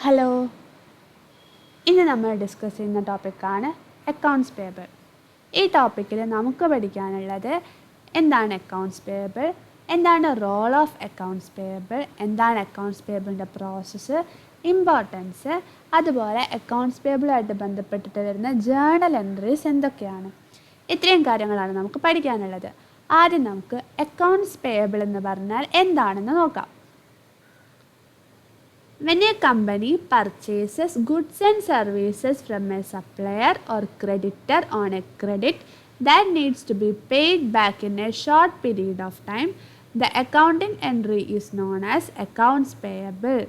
Hello, ഇന്ന് നമ്മൾ discuss ചെയ്യുന്ന ടോപ്പിക്കാണ് അക്കൗണ്ട്സ് പേയബിൾ. ഈ ടോപ്പിക്കിൽ നമുക്ക് പഠിക്കാനുള്ളത് എന്താണ് അക്കൗണ്ട്സ് പേയബിൾ, എന്താണ് റോൾ ഓഫ് അക്കൗണ്ട്സ് പേയബിൾ, എന്താണ് അക്കൗണ്ട്സ് പേയബിളിൻ്റെ പ്രോസസ്സ്, ഇമ്പോർട്ടൻസ്, അതുപോലെ അക്കൗണ്ട്സ് പേയബിളുമായിട്ട് ബന്ധപ്പെട്ടിട്ട് വരുന്ന ജേണൽ എൻട്രീസ് എന്തൊക്കെയാണ്. ഇത്രയും കാര്യങ്ങളാണ് നമുക്ക് പഠിക്കാനുള്ളത്. ആദ്യം നമുക്ക് അക്കൗണ്ട്സ് പേയബിൾ എന്ന് പറഞ്ഞാൽ എന്താണെന്ന് നോക്കാം. When a company purchases goods and services from a supplier or creditor on a credit that needs to be paid back in a short period of time, the accounting entry is known as accounts payable.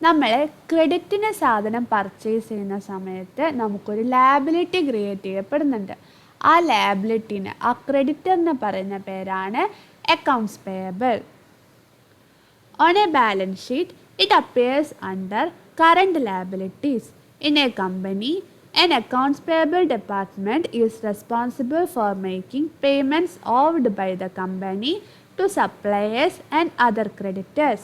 നമ്മൾ ക്രെഡിറ്റിന് സാധനം purchase ചെയ്യുന്ന സമയത്ത് നമുക്കൊരു liability create ചെയ്യപ്പെടുന്നുണ്ട്. ആ ലാബിലിറ്റിന്, ആ ക്രെഡിറ്ററിന് പറയുന്ന പേരാണ് accounts payable. On a balance sheet, it appears under current liabilities. In a company, an accounts payable department is responsible for making payments owed by the company to suppliers and other creditors.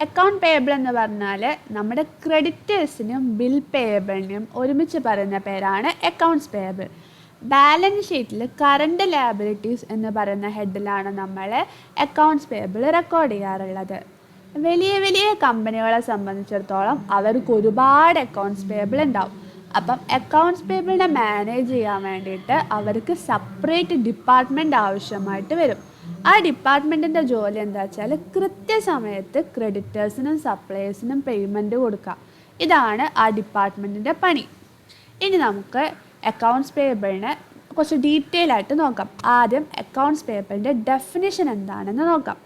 Account payable എന്ന് പറഞ്ഞാൽ നമ്മുടെ ക്രെഡിറ്റേഴ്സിനും bill പേയബിളിനും ഒരുമിച്ച് പറയുന്ന പേരാണ് accounts payable. Balance ഷീറ്റിൽ current liabilities എന്ന് പറയുന്ന ഹെഡിലാണ് നമ്മൾ അക്കൗണ്ട്സ് പേയബിൾ റെക്കോർഡ് ചെയ്യാറുള്ളത്. വലിയ വലിയ കമ്പനികളെ സംബന്ധിച്ചിടത്തോളം അവർക്ക് ഒരുപാട് അക്കൗണ്ട്സ് പേയബിൾ ഉണ്ടാവും. അപ്പം അക്കൗണ്ട്സ് പേയബിളിനെ മാനേജ് ചെയ്യാൻ വേണ്ടിയിട്ട് അവർക്ക് സെപ്പറേറ്റ് ഡിപ്പാർട്ട്മെൻറ്റ് ആവശ്യമായിട്ട് വരും. ആ ഡിപ്പാർട്ട്മെൻറ്റിൻ്റെ ജോലി എന്താ വെച്ചാൽ കൃത്യസമയത്ത് ക്രെഡിറ്റേഴ്സിനും സപ്ലയേഴ്സിനും പേയ്മെൻറ്റ് കൊടുക്കുക. ഇതാണ് ആ ഡിപ്പാർട്ട്മെൻറ്റിൻ്റെ പണി. ഇനി നമുക്ക് അക്കൗണ്ട്സ് പേയബിളിനെ കുറച്ച് ഡീറ്റെയിൽ ആയിട്ട് നോക്കാം. ആദ്യം അക്കൗണ്ട്സ് പേയബിളിൻ്റെ ഡെഫിനിഷൻ എന്താണെന്ന് നോക്കാം.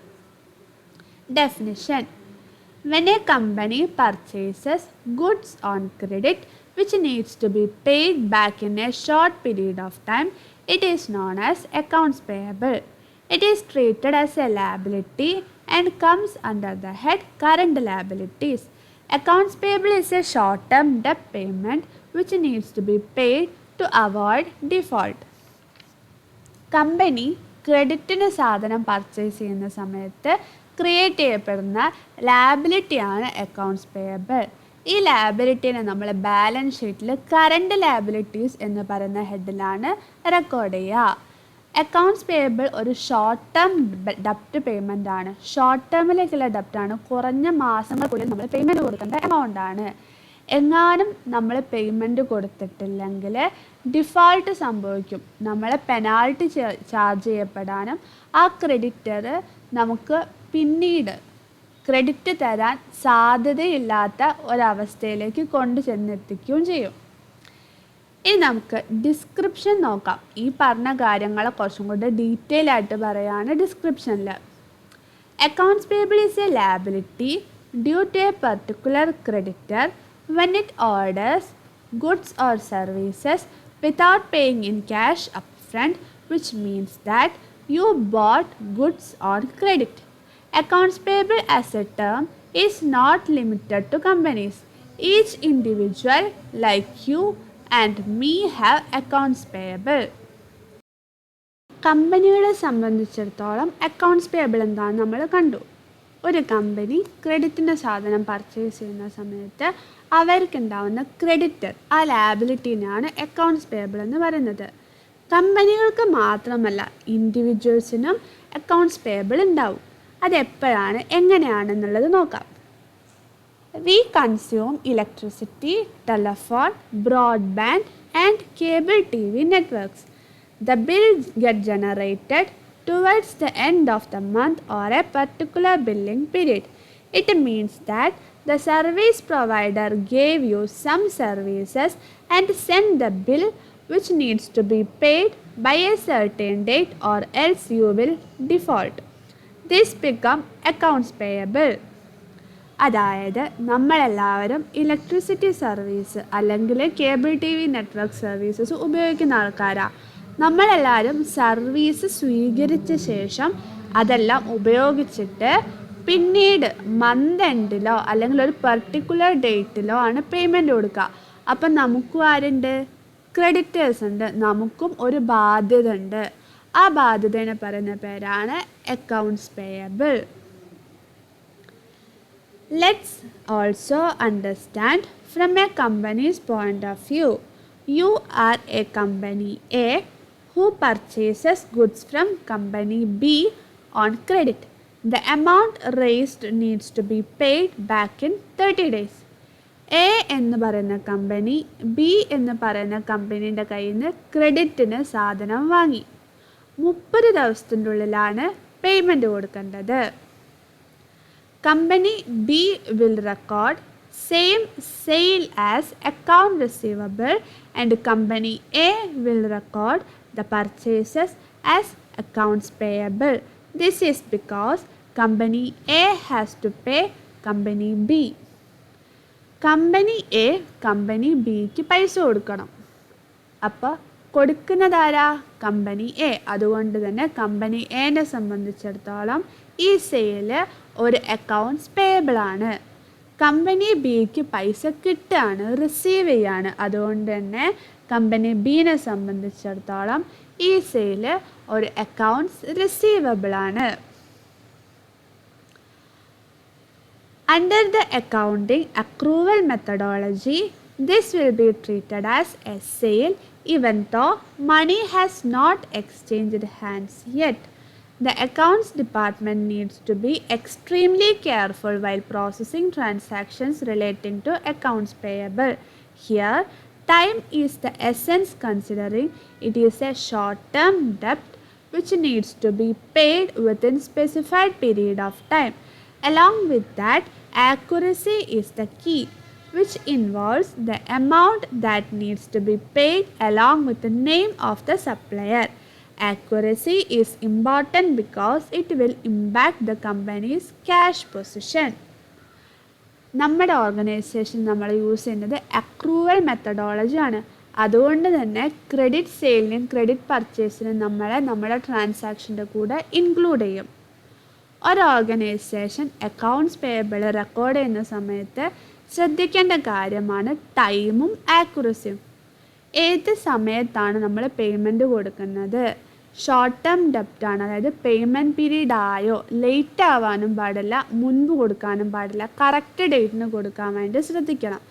Definition: when a company purchases goods on credit which needs to be paid back in a short period of time, it is known as accounts payable. It is treated as a liability and comes under the head current liabilities. Accounts payable is a short-term debt payment which needs to be paid to avoid default. Company ക്രെഡിറ്റിന് സാധനം purchase ചെയ്യുന്ന സമയത്ത് create ചെയ്യപ്പെടുന്ന ലാബിലിറ്റിയാണ് accounts payable. ഈ ലാബിലിറ്റിനെ നമ്മൾ balance ഷീറ്റിൽ current liabilities എന്ന് പറയുന്ന ഹെഡിലാണ് റെക്കോർഡ് ചെയ്യുക. അക്കൗണ്ട്സ് പേയബിൾ ഒരു ഷോർട്ട് ടേം ഡെപ്റ്റ് പേയ്മെൻ്റ് ആണ്. ഷോർട്ട് ടേമിലേക്കുള്ള ഡെപ്റ്റാണ്. കുറഞ്ഞ മാസങ്ങൾക്കുള്ളിൽ നമ്മൾ പേയ്മെൻറ്റ് കൊടുക്കേണ്ട എമൗണ്ടാണ്. എങ്ങാനും നമ്മൾ പേയ്മെൻറ്റ് കൊടുത്തിട്ടില്ലെങ്കിൽ ഡിഫോൾട്ട് സംഭവിക്കും. നമ്മളെ പെനാൽറ്റി ചാർജ് ചെയ്യപ്പെടാനും ആ ക്രെഡിറ്റർ നമുക്ക് പിന്നീട് ക്രെഡിറ്റ് തരാൻ സാധ്യതയില്ലാത്ത ഒരവസ്ഥയിലേക്ക് കൊണ്ടു ചെന്നെത്തിക്കുകയും ചെയ്യും. ഇനി നമുക്ക് ഡിസ്ക്രിപ്ഷൻ നോക്കാം. ഈ പറഞ്ഞ കാര്യങ്ങളെ കുറച്ചും കൂടി ഡീറ്റെയിൽ ആയിട്ട് പറയുകയാണ് ഡിസ്ക്രിപ്ഷനിൽ. Accounts payable is a liability due to a particular creditor when it orders goods or services without paying in cash upfront, which means that you bought goods on credit. Accounts payable as a term is not limited to companies. Each individual like you and me have accounts payable. കമ്പനികളെ സംബന്ധിച്ചിടത്തോളം accounts payable എന്താണെന്ന് നമ്മൾ കണ്ടു. ഒരു company ക്രെഡിറ്റിൻ്റെ സാധനം purchase ചെയ്യുന്ന സമയത്ത് അവർക്കുണ്ടാവുന്ന creditor, ആ ലാബിലിറ്റീനാണ് അക്കൗണ്ട്സ് പേയബിൾ എന്ന് പറയുന്നത്. കമ്പനികൾക്ക് മാത്രമല്ല ഇൻഡിവിജ്വൽസിനും അക്കൗണ്ട്സ് പേയബിൾ ഉണ്ടാവും. അതെപ്പോഴാണ്, എങ്ങനെയാണെന്നുള്ളത് നോക്കാം. We consume electricity, telephone, broadband and cable TV networks. The bills get generated towards the end of the month or a particular billing period. It means that the service provider gave you some services and sent the bill which needs to be paid by a certain date or else you will default. This become accounts payable. അതായത് നമ്മളെല്ലാവരും electricity service അല്ലെങ്കിൽ cable TV network services ഉപയോഗിക്കുന്ന ആൾക്കാരാണ്. നമ്മളെല്ലാവരും service സ്വീകരിച്ച ശേഷം അതെല്ലാം ഉപയോഗിച്ചിട്ട് പിന്നീട് മന്ത് എൻഡിലോ അല്ലെങ്കിൽ ഒരു പർട്ടിക്കുലർ ഡേറ്റിലോ ആണ് പേയ്മെൻറ്റ് കൊടുക്കുക. അപ്പം നമുക്കും ആരുണ്ട്? ക്രെഡിറ്റേഴ്സ് ഉണ്ട്. നമുക്കും ഒരു ബാധ്യത ഉണ്ട്. ആ ബാധ്യതയെ പറയുന്ന പേരാണ് accounts payable. Let's also understand from a company's point of view. You are a company A who purchases goods from company B on credit. The amount raised needs to be paid back in 30 days. A എന്ന് പറയുന്ന company B എന്ന് പറയുന്ന കമ്പനീൻ്റെ കയ്യിൽ നിന്ന് ക്രെഡിറ്റിന് സാധനം വാങ്ങി. 30 ദിവസത്തിൻ്റെ ഉള്ളിലാണ് പേയ്മെൻറ്റ് കൊടുക്കേണ്ടത്. Company B will record same sale as account receivable and company A will record the purchases as accounts payable. This is because company A has to pay company B. Company A company ബിക്ക് പൈസ കൊടുക്കണം. അപ്പോൾ കൊടുക്കുന്നതാരാ? Company A. അതുകൊണ്ട് തന്നെ company എനെ സംബന്ധിച്ചിടത്തോളം ഈ sale ഒരു അക്കൗണ്ട്സ് പേയബിൾ ആണ്. കമ്പനി ബിക്ക് പൈസ കിട്ടുകയാണ്, റിസീവ് ചെയ്യാണ്. അതുകൊണ്ട് തന്നെ കമ്പനി ബിനെ സംബന്ധിച്ചിടത്തോളം ഈ സെയില് ഒരു അക്കൗണ്ട്സ് റിസീവബിൾ ആണ്. Under the accounting accrual methodology, this will be treated as a sale even though money has not exchanged hands yet. The accounts department needs to be extremely careful while processing transactions relating to accounts payable. Here, time is the essence considering it is a short-term debt which needs to be paid within specified period of time. Along with that, accuracy is the key, which involves the amount that needs to be paid along with the name of the supplier. Accuracy is important because it will impact the company's cash position. നമ്മുടെ organisation നമ്മൾ use ചെയ്യുന്നത് accrual methodology ആണ്. അതുകൊണ്ട് തന്നെ credit സെയിലിനും credit പർച്ചേസിനും നമ്മുടെ ട്രാൻസാക്ഷൻ്റെ കൂടെ include ചെയ്യും. ഒരു ഓർഗനൈസേഷൻ അക്കൗണ്ട്സ് പേയബിൾ റെക്കോർഡ് ചെയ്യുന്ന സമയത്ത് ശ്രദ്ധിക്കേണ്ട കാര്യമാണ് ടൈമും ആക്യുറസിയും. ഏത് സമയത്താണ് നമ്മൾ പേയ്മെൻറ്റ് കൊടുക്കുന്നത്? ഷോർട്ട് ടേം ഡെപ്റ്റാണ്, അതായത് പേയ്മെൻറ്റ് പീരീഡ് ആയോ, ലേറ്റ് ആവാനും പാടില്ല, മുൻപ് കൊടുക്കാനും പാടില്ല, കറക്റ്റ് ഡേറ്റിന് കൊടുക്കാൻ വേണ്ടി ശ്രദ്ധിക്കണം.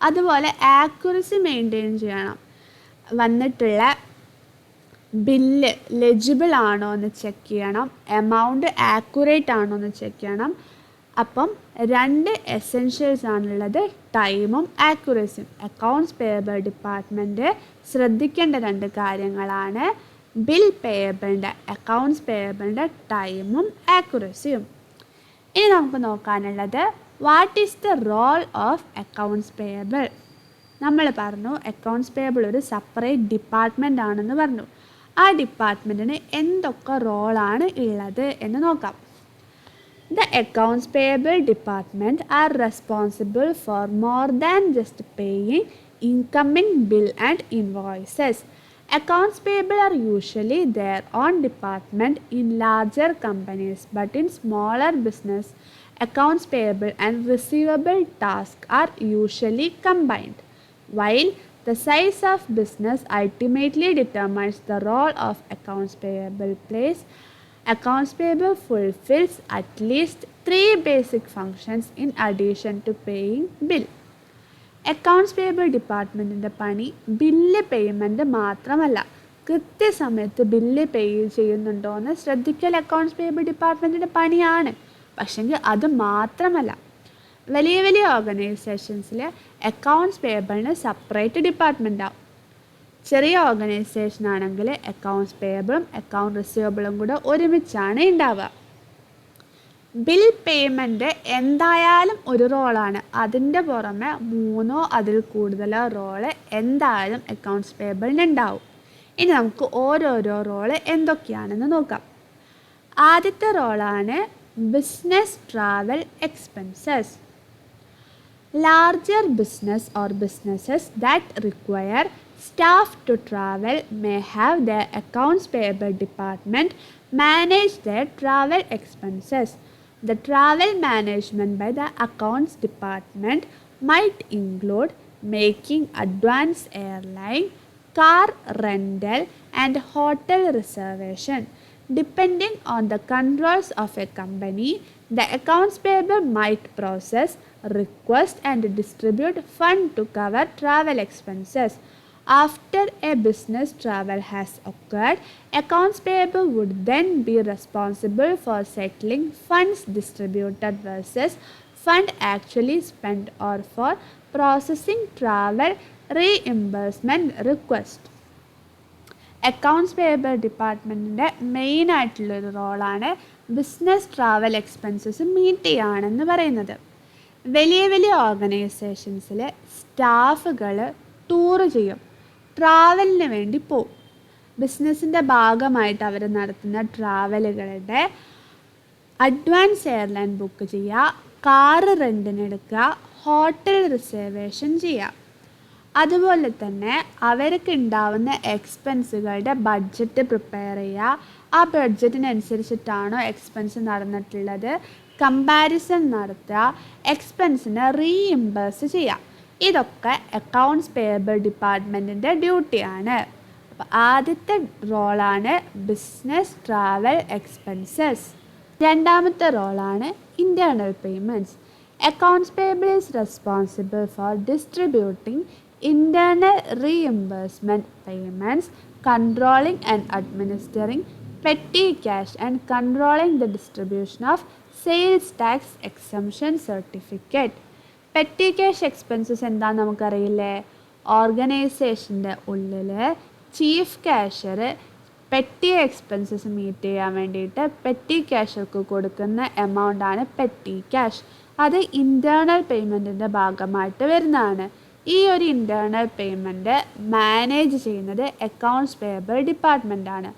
അതുപോലെ ആക്യുറസി മെയിൻറ്റെയിൻ ചെയ്യണം. വന്നിട്ടുള്ള ബില്ല് ലെജിബിൾ ആണോ എന്ന് ചെക്ക് ചെയ്യണം, എമൗണ്ട് ആക്യുറേറ്റ് ആണോ എന്ന് ചെക്ക് ചെയ്യണം. അപ്പം രണ്ട് എസെൻഷ്യൽസ് ആണുള്ളത്, ടൈമും ആക്യുറസിയും. അക്കൗണ്ട്സ് പേയബിൾ ഡിപ്പാർട്ട്മെൻറ്റ് ശ്രദ്ധിക്കേണ്ട രണ്ട് കാര്യങ്ങളാണ് ബിൽ പേയബിളിൻ്റെ, അക്കൗണ്ട്സ് പേയബിളിൻ്റെ ടൈമും ആക്യുറസിയും. ഇനി നമുക്ക് നോക്കാനുള്ളത് what is the role of accounts payable. നമ്മൾ പറഞ്ഞു അക്കൗണ്ട്സ് പേയബിൾ ഒരു സെപ്പറേറ്റ് ഡിപ്പാർട്ട്മെൻ്റ് ആണെന്ന് പറഞ്ഞു. ആ ഡിപ്പാർട്ട്മെൻറ്റിന് എന്തൊക്കെ റോളാണ് ഉള്ളത് എന്ന് നോക്കാം. The accounts payable department are responsible for more than just paying incoming bill and invoices. Accounts payable are usually their own department in larger companies, but in smaller business, accounts payable and receivable tasks are usually combined. While the size of business ultimately determines the role of accounts payable plays, accounts payable fulfills at least 3 basic functions in addition to paying bill. Accounts payable ഡിപ്പാർട്ട്മെൻറ്റിൻ്റെ പണി bill payment മാത്രമല്ല, കൃത്യസമയത്ത് bill pay ചെയ്യുന്നുണ്ടോ എന്ന് ശ്രദ്ധിക്കൽ accounts payable ഡിപ്പാർട്ട്മെൻറ്റിൻ്റെ പണിയാണ്. പക്ഷെങ്കിൽ അത് മാത്രമല്ല, വലിയ വലിയ ഓർഗനൈസേഷൻസിൽ അക്കൗണ്ട്സ് പേയബിളിന് സെപ്പറേറ്റ് ഡിപ്പാർട്ട്മെൻ്റ് ആവും. ചെറിയ ഓർഗനൈസേഷൻ ആണെങ്കിൽ അക്കൗണ്ട്സ് പേയബിളും അക്കൗണ്ട് റിസീവബിളും കൂടെ ഒരുമിച്ചാണ് ഉണ്ടാവുക. ബിൽ പേയ്മെൻറ്റ് എന്തായാലും ഒരു റോളാണ്. അതിൻ്റെ പുറമെ 3 അതിൽ കൂടുതലോ റോള് എന്തായാലും അക്കൗണ്ട്സ് പേയബിളിന് ഉണ്ടാവും. ഇനി നമുക്ക് ഓരോരോ റോള് എന്തൊക്കെയാണെന്ന് നോക്കാം. ആദ്യത്തെ റോളാണ് business travel expenses. Larger business or businesses that require staff to travel may have their accounts payable department manage their travel expenses. The travel management by the accounts department might include making advance airline, car rental and hotel reservation. Depending on the controls of a company, The accounts payable might process, request, and distribute fund to cover travel expenses. After a business travel has occurred, accounts payable would then be responsible for settling funds distributed versus fund actually spent or for processing travel reimbursement request. Accounts payable ഡിപ്പാർട്ട്മെൻറ്റിൻ്റെ മെയിനായിട്ടുള്ളൊരു റോളാണ് business travel expenses meet ചെയ്യുകയാണെന്ന് പറയുന്നത്. വലിയ വലിയ ഓർഗനൈസേഷൻസിൽ സ്റ്റാഫുകൾ tour ചെയ്യും, ട്രാവലിന് വേണ്ടി പോവും. ബിസിനസ്സിൻ്റെ ഭാഗമായിട്ട് അവർ നടത്തുന്ന ട്രാവലുകളുടെ അഡ്വാൻസ് എയർലൈൻ ബുക്ക് ചെയ്യുക, കാറ് റെൻറ്റിനെടുക്കുക, ഹോട്ടൽ റിസർവേഷൻ ചെയ്യുക. അതുപോലെ തന്നെ അവർക്ക് ഉണ്ടാവുന്ന എക്സ്പെൻസുകളുടെ ബഡ്ജറ്റ് പ്രിപ്പയർ ചെയ്യുക. ആ ബഡ്ജറ്റിനനുസരിച്ചിട്ടാണോ എക്സ്പെൻസ് നടന്നിട്ടുള്ളത് കമ്പാരിസൺ നടത്തുക, എക്സ്പെൻസിനെ റീഇംബേഴ്സ് ചെയ്യുക. ഇതൊക്കെ അക്കൗണ്ട്സ് പേയബിൾ ഡിപ്പാർട്ട്മെൻറ്റിൻ്റെ ഡ്യൂട്ടിയാണ്. അപ്പോൾ ആദ്യത്തെ റോളാണ് ബിസിനസ് ട്രാവൽ എക്സ്പെൻസസ്. രണ്ടാമത്തെ റോളാണ് internal payments. Accounts payable is responsible for distributing internal reimbursement payments, controlling and administering petty cash, and controlling the distribution of sales tax exemption certificate. Petty cash expenses എന്താണെന്ന് നമുക്കറിയില്ലേ? ഓർഗനൈസേഷൻ്റെ ഉള്ളിൽ chief cashier petty expenses meet ചെയ്യാൻ വേണ്ടിയിട്ട് petty ക്യാഷ്യർക്ക് കൊടുക്കുന്ന എമൗണ്ടാണ് petty cash. അത് ഇൻറ്റേർണൽ പേയ്മെൻറ്റിൻ്റെ ഭാഗമായിട്ട് വരുന്നതാണ്. ഈ ഒരു ഇൻറ്റേർണൽ പേയ്മെൻറ്റ് മാനേജ് ചെയ്യുന്നത് അക്കൗണ്ട്സ് പേയബിൾ ഡിപ്പാർട്ട്മെൻറ്റാണ്.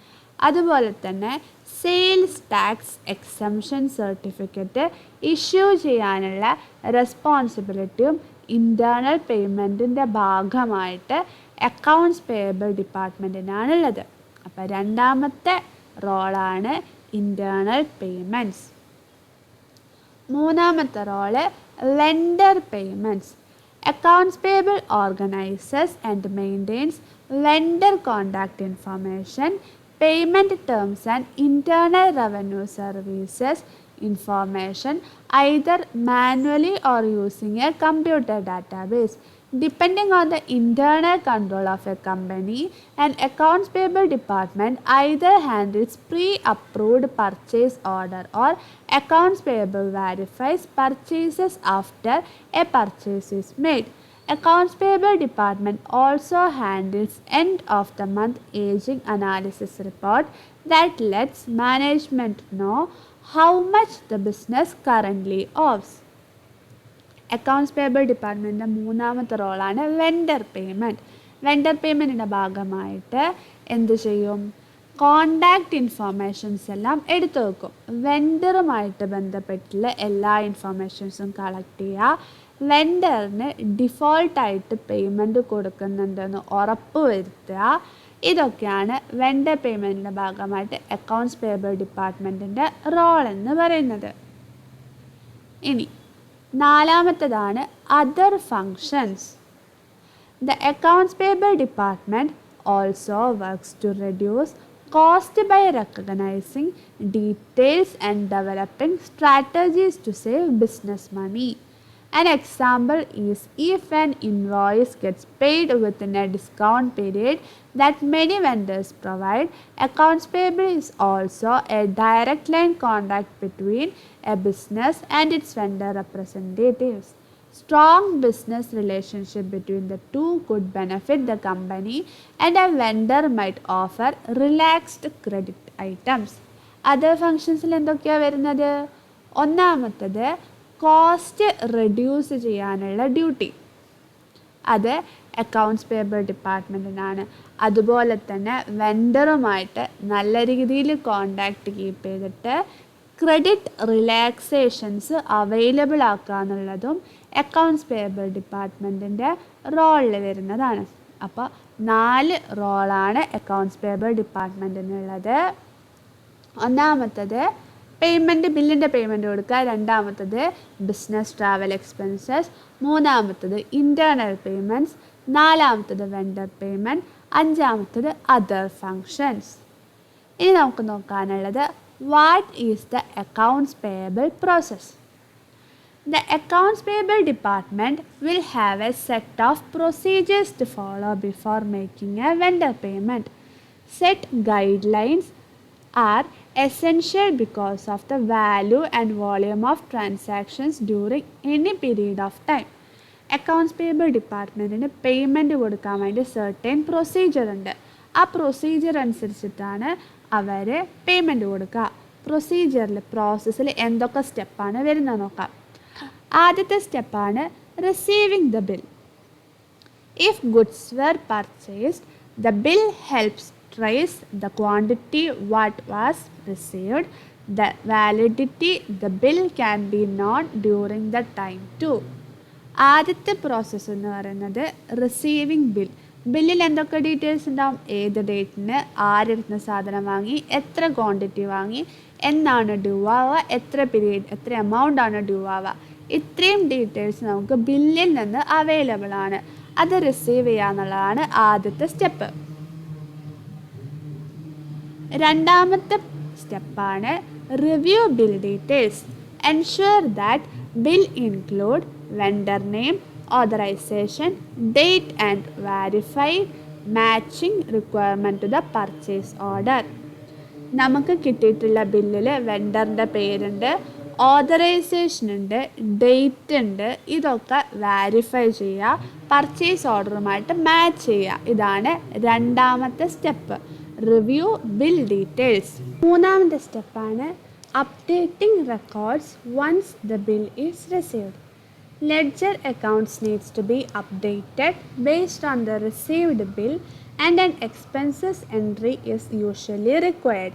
അതുപോലെ തന്നെ sales tax exemption certificate issue ചെയ്യാനുള്ള റെസ്പോൺസിബിലിറ്റിയും ഇൻറ്റേർണൽ പേയ്മെൻറ്റിൻ്റെ ഭാഗമായിട്ട് അക്കൗണ്ട്സ് പേയബിൾ ഡിപ്പാർട്ട്മെൻറ്റിനാണുള്ളത്. അപ്പോൾ രണ്ടാമത്തെ റോളാണ് ഇൻറ്റേർണൽ പേയ്മെൻറ്റ്സ്. മൂന്നാമത്തെ role lender payments. Accounts payable organizes and maintains lender contact information, payment terms, and internal revenue services information either manually or using a computer database. Depending on the internal control of a company, an accounts payable department either handles pre-approved purchase order or accounts payable verifies purchases after a purchase is made. Accounts payable department also handles end of the month aging analysis report that lets management know how much the business currently owes. Accounts payable ഡിപ്പാർട്ട്മെൻറ്റിൻ്റെ മൂന്നാമത്തെ റോളാണ് vendor payment. Vendor പേയ്മെൻറ്റിൻ്റെ ഭാഗമായിട്ട് എന്ത് ചെയ്യും? Contact informations എല്ലാം എടുത്തു വെക്കും. വെൻഡറുമായിട്ട് ബന്ധപ്പെട്ടുള്ള എല്ലാ ഇൻഫോർമേഷൻസും കളക്ട് ചെയ്യുക. വെൻഡറിന് ഡിഫോൾട്ടായിട്ട് പേയ്മെൻറ്റ് കൊടുക്കുന്നുണ്ടെന്ന് ഉറപ്പ് വരുത്തുക. ഇതൊക്കെയാണ് വെൻഡർ പേയ്മെൻറ്റിൻ്റെ ഭാഗമായിട്ട് അക്കൗണ്ട്സ് പേയബിൾ ഡിപ്പാർട്ട്മെൻറ്റിൻ്റെ റോൾ എന്ന് പറയുന്നത്. ഇനി നാലാമത്തേതാണ് other functions. The accounts payable department also works to reduce cost by recognizing details and developing strategies to save business money. An example is if an invoice gets paid within a discount period that many vendors provide, accounts payable is also a direct line contact between a business and its vendor representatives. Strong business relationship between the two could benefit the company, and a vendor might offer relaxed credit items. Other functions എന്തൊക്കെയാണ് വരുന്നത്? ഒന്നാമത്തത് cost reduce ചെയ്യാനുള്ള duty. അത് accounts payable ഡിപ്പാർട്ട്മെൻറ്റിനാണ്. അതുപോലെ തന്നെ വെൻഡറുമായിട്ട് നല്ല രീതിയിൽ contact keep ചെയ്തിട്ട് ക്രെഡിറ്റ് റിലാക്സേഷൻസ് അവൈലബിൾ ആക്കുക എന്നുള്ളതും അക്കൗണ്ട്സ് പേയബിൾ ഡിപ്പാർട്ട്മെൻറ്റിൻ്റെ റോളിൽ വരുന്നതാണ്. അപ്പോൾ 4 റോളാണ് അക്കൗണ്ട്സ് പേയബിൾ ഡിപ്പാർട്ട്മെൻറ്റിനുള്ളത്. ഒന്നാമത്തത് ബില്ലിൻ്റെ പേയ്മെൻറ്റ് കൊടുക്കുക. രണ്ടാമത്തത് ബിസിനസ് ട്രാവൽ എക്സ്പെൻസസ്. മൂന്നാമത്തത് ഇൻറ്റേർണൽ പേയ്മെൻറ്റ്സ്. നാലാമത്തത് വെൻഡർ പേയ്മെൻറ്റ്. അഞ്ചാമത്തത് അതർ ഫങ്ഷൻസ്. ഇനി നമുക്ക് നോക്കാനുള്ളത് What is the accounts payable process? The accounts payable department will have a set of procedures to follow before making a vendor payment. Set guidelines are essential because of the value and volume of transactions during any period of time. Accounts payable ഡിപ്പാർട്ട്മെൻറ്റിന് payment കൊടുക്കാൻ വേണ്ടി certain procedure ഉണ്ട്. ആ procedure അനുസരിച്ചിട്ടാണ് അവർ payment കൊടുക്കുക. പ്രോസസ്സിൽ എന്തൊക്കെ സ്റ്റെപ്പാണ് വരുന്നത് നോക്കാം. ആദ്യത്തെ സ്റ്റെപ്പാണ് receiving the bill. If goods were purchased, the bill helps trace the quantity what was received. The validity the bill can be known during the time too. ആദ്യത്തെ പ്രോസസ്സ് എന്ന് പറയുന്നത് റിസീവിങ് ബിൽ. ബില്ലിൽ എന്തൊക്കെ ഡീറ്റെയിൽസ് ഉണ്ടാവും? ഏത് ഡേറ്റിന് ആരെടുത്ത് സാധനം വാങ്ങി, എത്ര ക്വാണ്ടിറ്റി വാങ്ങി, എന്നാണ് ഡ്യൂ ആവുക, എത്ര പീരീഡ്, എത്ര എമൗണ്ട് ആണ് ഡ്യൂ ആവുക, ഇത്രയും ഡീറ്റെയിൽസ് നമുക്ക് ബില്ലിൽ നിന്ന് അവൈലബിൾ ആണ്. അത് റിസീവ് ചെയ്യുക എന്നുള്ളതാണ് ആദ്യത്തെ സ്റ്റെപ്പ്. രണ്ടാമത്തെ സ്റ്റെപ്പാണ് review bill details. Ensure that bill include vendor name, authorization, date and verify matching requirement to the purchase order. നമുക്ക് കിട്ടിയിട്ടുള്ള ബില്ലിൽ വെണ്ടറിൻ്റെ പേരുണ്ട്, ഓതറൈസേഷൻ ഉണ്ട്, ഡേറ്റ് ഉണ്ട്. ഇതൊക്കെ വെരിഫൈ ചെയ്യുക, പർച്ചേസ് ഓർഡറുമായിട്ട് മാച്ച് ചെയ്യുക. ഇതാണ് രണ്ടാമത്തെ സ്റ്റെപ്പ്, റിവ്യൂ ബിൽ ഡീറ്റെയിൽസ്. മൂന്നാമത്തെ സ്റ്റെപ്പാണ് updating records once the bill is received. Ledger accounts needs to be updated based on the received bill and an expenses entry is usually required.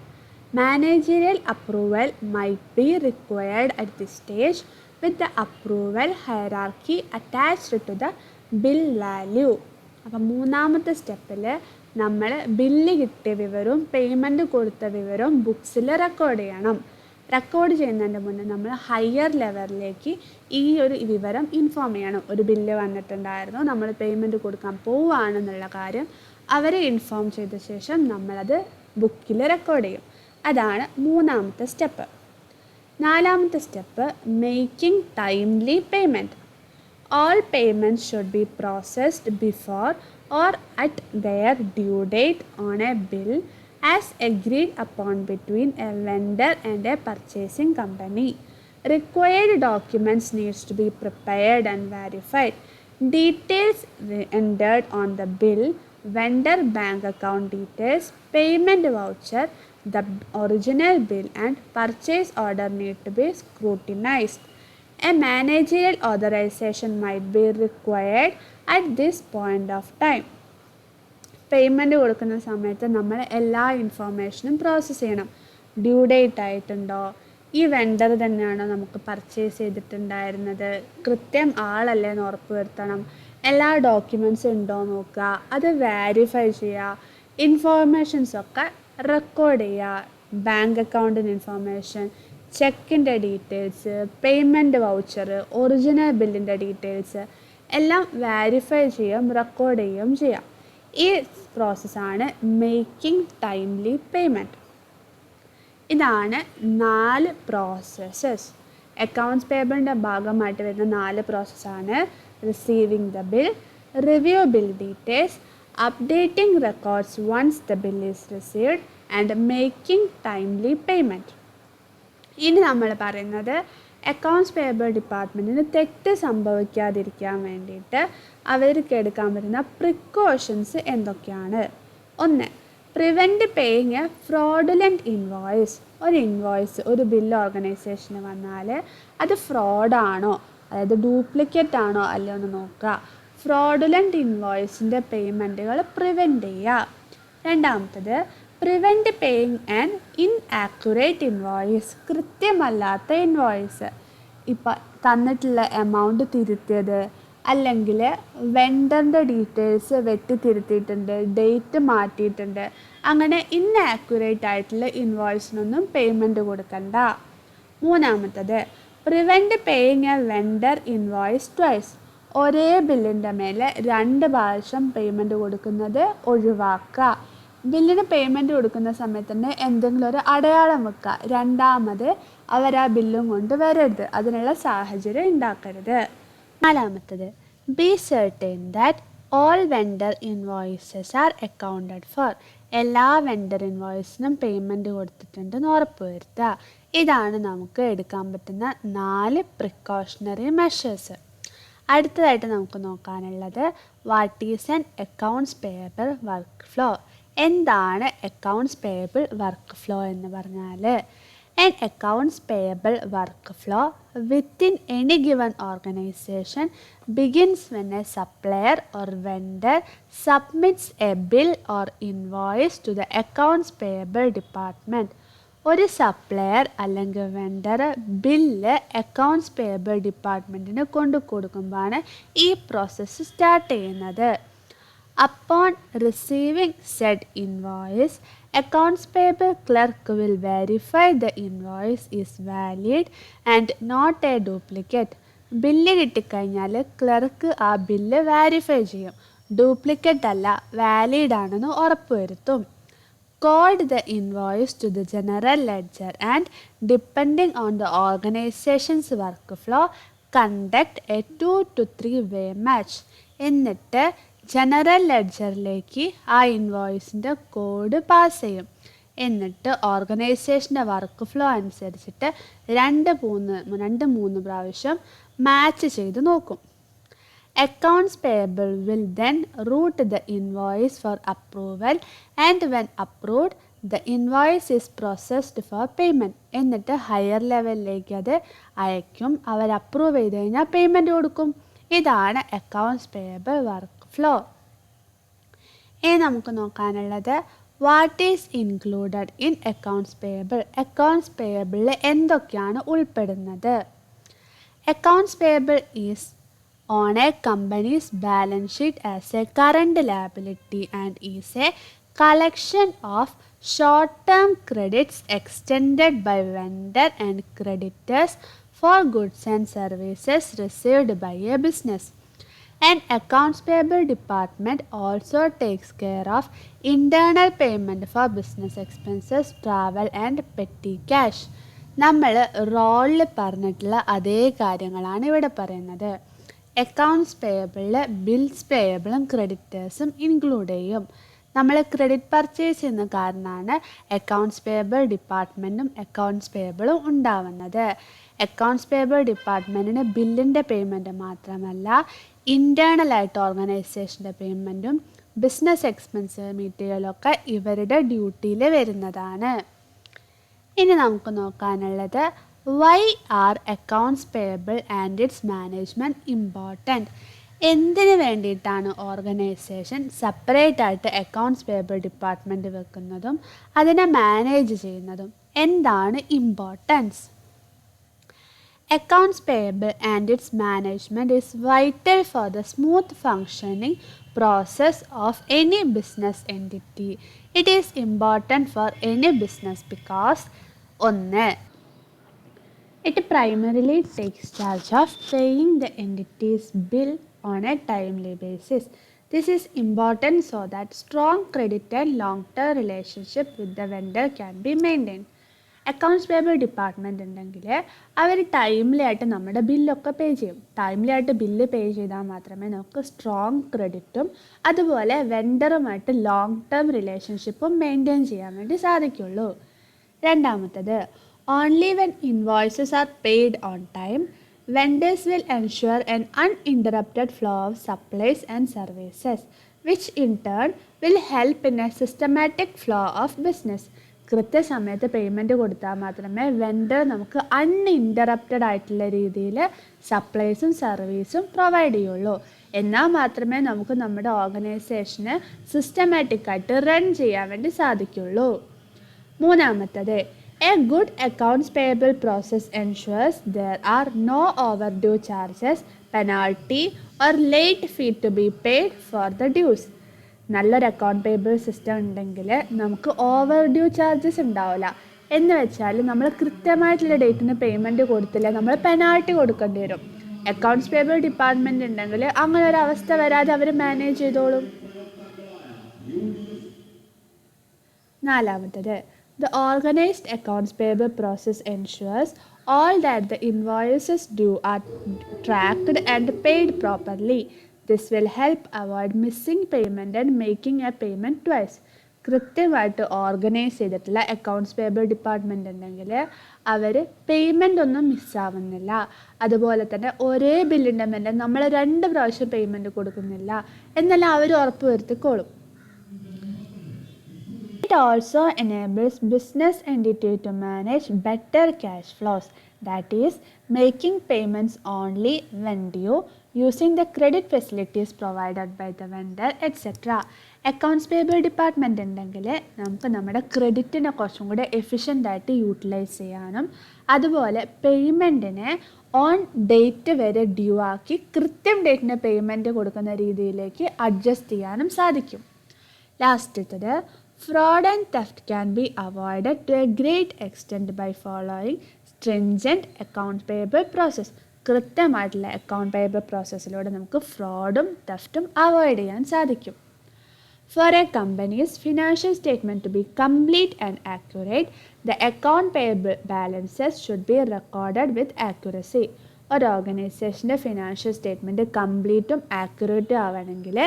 Managerial approval might be required at this stage with the approval hierarchy attached to the bill value. അപ്പോൾ മൂന്നാമത്തെ സ്റ്റെപ്പിൽ നമ്മൾ bill കിട്ടിയ വിവരവും payment കൊടുത്ത വിവരവും ബുക്സിൽ record ചെയ്യണം. Record ചെയ്യുന്നതിൻ്റെ മുന്നേ നമ്മൾ ഹയർ ലെവലിലേക്ക് ഈ ഒരു വിവരം ഇൻഫോം ചെയ്യണം. ഒരു ബില്ല് വന്നിട്ടുണ്ടായിരുന്നു, നമ്മൾ പേയ്മെൻറ്റ് കൊടുക്കാൻ പോവുകയാണെന്നുള്ള കാര്യം അവരെ ഇൻഫോം ചെയ്ത ശേഷം നമ്മളത് ബുക്കിൽ റെക്കോർഡ് ചെയ്യും. അതാണ് മൂന്നാമത്തെ സ്റ്റെപ്പ്. നാലാമത്തെ step making timely payment. All payments should be processed before or at their due date on a bill as agreed upon between a vendor and a purchasing company. Required documents needs to be prepared and verified. Details entered on the bill, vendor bank account details, payment voucher, the original bill and purchase order need to be scrutinized. A managerial authorization might be required at this point of time. Payment കൊടുക്കുന്ന സമയത്ത് നമ്മൾ എല്ലാ ഇൻഫോർമേഷനും process ചെയ്യണം. Due date ആയിട്ടുണ്ടോ, ഈ vendor തന്നെയാണോ നമുക്ക് purchase ചെയ്തിട്ടുണ്ടായിരുന്നത്, കൃത്യം ആളല്ലേ എന്ന് ഉറപ്പ് വരുത്തണം, എല്ലാ ഡോക്യുമെൻറ്റ്സും ഉണ്ടോ നോക്കുക, അത് വെരിഫൈ ചെയ്യുക, ഇൻഫോർമേഷൻസൊക്കെ റെക്കോർഡ് ചെയ്യുക. ബാങ്ക് അക്കൗണ്ടിൻ്റെ ഇൻഫോർമേഷൻ, ചെക്കിൻ്റെ ഡീറ്റെയിൽസ്, പേയ്മെൻറ്റ് വൗച്ചർ, ഒറിജിനൽ ബില്ലിൻ്റെ ഡീറ്റെയിൽസ് എല്ലാം വെരിഫൈ ചെയ്യുകയും റെക്കോർഡ് ചെയ്യുകയും ചെയ്യാം. ഈ പ്രോസസ്സാണ് മേക്കിംഗ് ടൈംലി പേയ്മെൻറ്റ്. ഇതാണ് 4 പ്രോസസ്സസ്. അക്കൗണ്ട്സ് പേയബിളിൻ്റെ ഭാഗമായിട്ട് വരുന്ന 4 പ്രോസസ്സാണ് receiving the bill, review bill details, updating records once the bill is received and making timely payment. ഇനി നമ്മൾ പറയുന്നത് അക്കൗണ്ട്സ് പേയബിൾ ഡിപ്പാർട്ട്മെൻറ്റിന് തെറ്റ് സംഭവിക്കാതിരിക്കാൻ വേണ്ടിയിട്ട് അവർക്ക് എടുക്കാൻ പറ്റുന്ന പ്രിക്കോഷൻസ് എന്തൊക്കെയാണ്. 1. Prevent paying A fraudulent invoice. ഒരു ഇൻവോയ്സ്, ഒരു ബില്ല് ഓർഗനൈസേഷന് വന്നാൽ അത് ഫ്രോഡാണോ, അതായത് ഡ്യൂപ്ലിക്കേറ്റ് ആണോ അല്ലയോ എന്ന് നോക്കുക. ഫ്രോഡുലൻറ്റ് ഇൻവോയ്സിൻ്റെ പേയ്മെൻറ്റുകൾ പ്രിവെൻറ്റ് ചെയ്യുക. രണ്ടാമത്തത് prevent paying an inaccurate invoice. കൃത്യമല്ലാത്ത ഇൻവോയ്സ്, ഇപ്പം തന്നിട്ടുള്ള എമൗണ്ട് തിരുത്തിയത്, അല്ലെങ്കിൽ വെണ്ടറിൻ്റെ ഡീറ്റെയിൽസ് വെട്ടിത്തിരുത്തിയിട്ടുണ്ട്, ഡേറ്റ് മാറ്റിയിട്ടുണ്ട്, അങ്ങനെ ഇൻആക്യുറേറ്റ് ആയിട്ടുള്ള ഇൻവോയ്സിനൊന്നും പേയ്മെൻറ്റ് കൊടുക്കണ്ട. മൂന്നാമത്തത് prevent paying A vendor invoice twice. ഒരേ ബില്ലിൻ്റെ മേലെ 2 പ്രാവശ്യം പേയ്മെൻറ്റ് കൊടുക്കുന്നത് ഒഴിവാക്കുക. ബില്ലിന് പേയ്മെൻറ്റ് കൊടുക്കുന്ന സമയത്ത് തന്നെ എന്തെങ്കിലും ഒരു അടയാളം വെക്കുക. രണ്ടാമത് അവർ ആ ബില്ലും കൊണ്ട് വരരുത്, അതിനുള്ള സാഹചര്യം ഉണ്ടാക്കരുത്. നാലാമത്തത്, be certain that all vendor invoices are accounted for. എല്ലാ വെണ്ടർ ഇൻവോയ്സിനും പേയ്മെൻറ്റ് കൊടുത്തിട്ടുണ്ടെന്ന് ഉറപ്പ് വരുത്തുക. ഇതാണ് നമുക്ക് എടുക്കാൻ പറ്റുന്ന 4 പ്രിക്കോഷണറി മെഷേഴ്സ്. അടുത്തതായിട്ട് നമുക്ക് നോക്കാനുള്ളത് what is an accounts payable work flow. എന്താണ് അക്കൗണ്ട്സ് പേയബിൾ വർക്ക് ഫ്ലോ എന്ന് പറഞ്ഞാൽ, an accounts payable workflow within any given organization begins when a supplier or vendor submits a bill or invoice to the accounts payable department. ഒരു supplier അല്ലെങ്കിൽ vendor bill accounts payable ഡിപ്പാർട്ട്മെൻറ്റിന് കൊണ്ടു കൊടുക്കുമ്പോഴാണ് ഈ process start ചെയ്യുന്നത്. Upon receiving said invoice, accounts payable clerk will verify the invoice is valid and not a duplicate. Bill കിട്ടിക്കഴിഞ്ഞാൽ clerk ആ bill വാരിഫൈ ചെയ്യും, duplicate അല്ല valid ആണെന്ന് ഉറപ്പുവരുത്തും. Code the invoice to the general ledger and depending on the organization's workflow, conduct a 2 to 3 way match. എന്നിട്ട് general ലെഡ്ജറിലേക്ക് ആ ഇൻവോയ്സിൻ്റെ code pass ചെയ്യും. എന്നിട്ട് ഓർഗനൈസേഷൻ്റെ work flow അനുസരിച്ചിട്ട് 2-3 പ്രാവശ്യം മാച്ച് ചെയ്ത് നോക്കും. Accounts payable will then route the invoice for approval and when approved, the invoice is processed for payment. എന്നിട്ട് higher ലെവലിലേക്ക് അത് അയക്കും. അവർ അപ്രൂവ് ചെയ്ത് കഴിഞ്ഞാൽ പേയ്മെൻറ്റ് കൊടുക്കും. ഇതാണ് അക്കൗണ്ട്സ് പേയബിൾ വർക്ക് ഫ്ലോ. ഇനി നമുക്ക് നോക്കാനുള്ളത് what is included in accounts payable. Accounts പേയബിളിൽ എന്തൊക്കെയാണ് ഉൾപ്പെടുന്നത്? Accounts payable is on a company's balance sheet as a current liability and is a collection of short-term credits extended by vendor and creditors for goods and services received by a business. An accounts payable department also takes care of internal payment for business expenses, travel and petty cash. നമ്മൾ റോളിൽ പറഞ്ഞിട്ടുള്ള അതേ കാര്യങ്ങളാണ് ഇവിടെ പറയുന്നത്. Accounts പേയബിളിൽ bills പേയബിളും ക്രെഡിറ്റേഴ്സും include ചെയ്യും. നമ്മൾ credit purchase ചെയ്യുന്ന കാരണമാണ് അക്കൗണ്ട്സ് പേയബിൾ ഡിപ്പാർട്ട്മെൻറ്റും അക്കൗണ്ട്സ് പേയബിളും ഉണ്ടാവുന്നത്. അക്കൗണ്ട്സ് പേയബിൾ ഡിപ്പാർട്ട്മെൻറ്റിന് ബില്ലിൻ്റെ പേയ്മെൻറ്റ് മാത്രമല്ല, ഇൻറ്റേർണലായിട്ട് ഓർഗനൈസേഷൻ്റെ പേയ്മെൻറ്റും ബിസിനസ് എക്സ്പെൻസ് മീറ്റ് ചെയ്യലൊക്കെ ഇവരുടെ ഡ്യൂട്ടിയിൽ വരുന്നതാണ്. ഇനി നമുക്ക് നോക്കാനുള്ളത് why are accounts payable and its management important. എന്തിനു വേണ്ടിയിട്ടാണ് ഓർഗനൈസേഷൻ സെപ്പറേറ്റ് ആയിട്ട് അക്കൗണ്ട്സ് പേയബിൾ ഡിപ്പാർട്ട്മെൻറ്റ് വെക്കുന്നതും അതിനെ മാനേജ് ചെയ്യുന്നതും? എന്താണ് importance? Accounts payable and its management is vital for the smooth functioning process of any business entity. It is important for any business because 1. It primarily takes charge of paying the entity's bill on a timely basis. This is important so that strong credit and long-term relationship with the vendor can be maintained. Accounts payable department ഉണ്ടെങ്കിൽ അവർ timely ആയിട്ട് നമ്മുടെ ബില്ലൊക്കെ പേ ചെയ്യും. Timely ആയിട്ട് bill pay ചെയ്താൽ മാത്രമേ നമുക്ക് strong ക്രെഡിറ്റും അതുപോലെ വെണ്ടറുമായിട്ട് ലോങ് ടേം റിലേഷൻഷിപ്പും മെയിൻറ്റെയിൻ ചെയ്യാൻ വേണ്ടി സാധിക്കുള്ളൂ. രണ്ടാമത്തത്, only when invoices are paid on time, vendors will ensure an uninterrupted flow of supplies and services, which in turn will help in a systematic flow of business. കൃത്യസമയത്ത് payment കൊടുത്താൽ മാത്രമേ vendor നമുക്ക് uninterrupted ആയിട്ടുള്ള രീതിയിൽ സപ്ലൈസും സർവീസും provide ചെയ്യുള്ളൂ. എന്നാൽ മാത്രമേ നമുക്ക് നമ്മുടെ ഓർഗനൈസേഷന് സിസ്റ്റമാറ്റിക്കായിട്ട് റൺ ചെയ്യാൻ വേണ്ടി സാധിക്കുള്ളൂ. മൂന്നാമത്തത്, a good accounts payable process ensures there are no overdue charges, penalty or late fee to be paid for the dues. നല്ലൊരു അക്കൗണ്ട് പേയബിൾ സിസ്റ്റം ഉണ്ടെങ്കിൽ നമുക്ക് ഓവർ ഡ്യൂ ചാർജസ് ഉണ്ടാവില്ല. എന്ന് വെച്ചാൽ നമ്മൾ കൃത്യമായിട്ടുള്ള ഡേറ്റിന് പേയ്മെൻറ്റ് കൊടുത്തില്ല, നമ്മൾ പെനാൾട്ടി കൊടുക്കേണ്ടി വരും. അക്കൗണ്ട്സ് പേയബിൾ ഡിപ്പാർട്ട്മെൻറ്റ് ഉണ്ടെങ്കിൽ അങ്ങനെ ഒരു അവസ്ഥ വരാതെ അവർ മാനേജ് ചെയ്തോളും. നാലാമത്തത്, the organized accounts payable process ensures all that the invoices due are tracked and paid properly. This will help avoid missing payment and making a payment twice. കൃത്യമായിട്ട് organise ചെയ്തിട്ടുള്ള accounts payable department ഉണ്ടെങ്കിൽ അവർ payment ഒന്നും മിസ്സാവുന്നില്ല. അതുപോലെ തന്നെ ഒരേ ബില്ലിൻ്റെ മേലെ നമ്മൾ 2 പ്രാവശ്യം പേയ്മെൻറ്റ് കൊടുക്കുന്നില്ല എന്നെല്ലാം അവർ ഉറപ്പ് വരുത്തിക്കോളും. It also enables business entity to manage better cash flows, that is, making payments only when due, using the credit facilities provided by the vendor, etc. Accounts payable department ഉണ്ടെങ്കിൽ നമുക്ക് നമ്മുടെ ക്രെഡിറ്റിനെ കുറച്ചും കൂടെ എഫിഷ്യൻ്റായിട്ട് യൂട്ടിലൈസ് ചെയ്യാനും അതുപോലെ പേയ്മെൻറ്റിനെ ഓൺ ഡേറ്റ് വരെ due ആക്കി കൃത്യം ഡേറ്റിന് പേയ്മെൻറ്റ് കൊടുക്കുന്ന രീതിയിലേക്ക് അഡ്ജസ്റ്റ് ചെയ്യാനും സാധിക്കും. ലാസ്റ്റത്തത്, fraud and theft can be avoided to a great extent by following stringent account payable process. കൃത്യമായിട്ടുള്ള അക്കൗണ്ട് പേബിൾ പ്രോസസ്സിലൂടെ നമുക്ക് ഫ്രോഡും തെഫ്റ്റും അവോയ്ഡ് ചെയ്യാൻ സാധിക്കും. For a company's financial statement to be complete and accurate, the account payable balances should be recorded with accuracy. ഒരു ഓർഗനൈസേഷൻ്റെ financial statement കംപ്ലീറ്റും ആക്യുറേറ്റും ആവണമെങ്കിൽ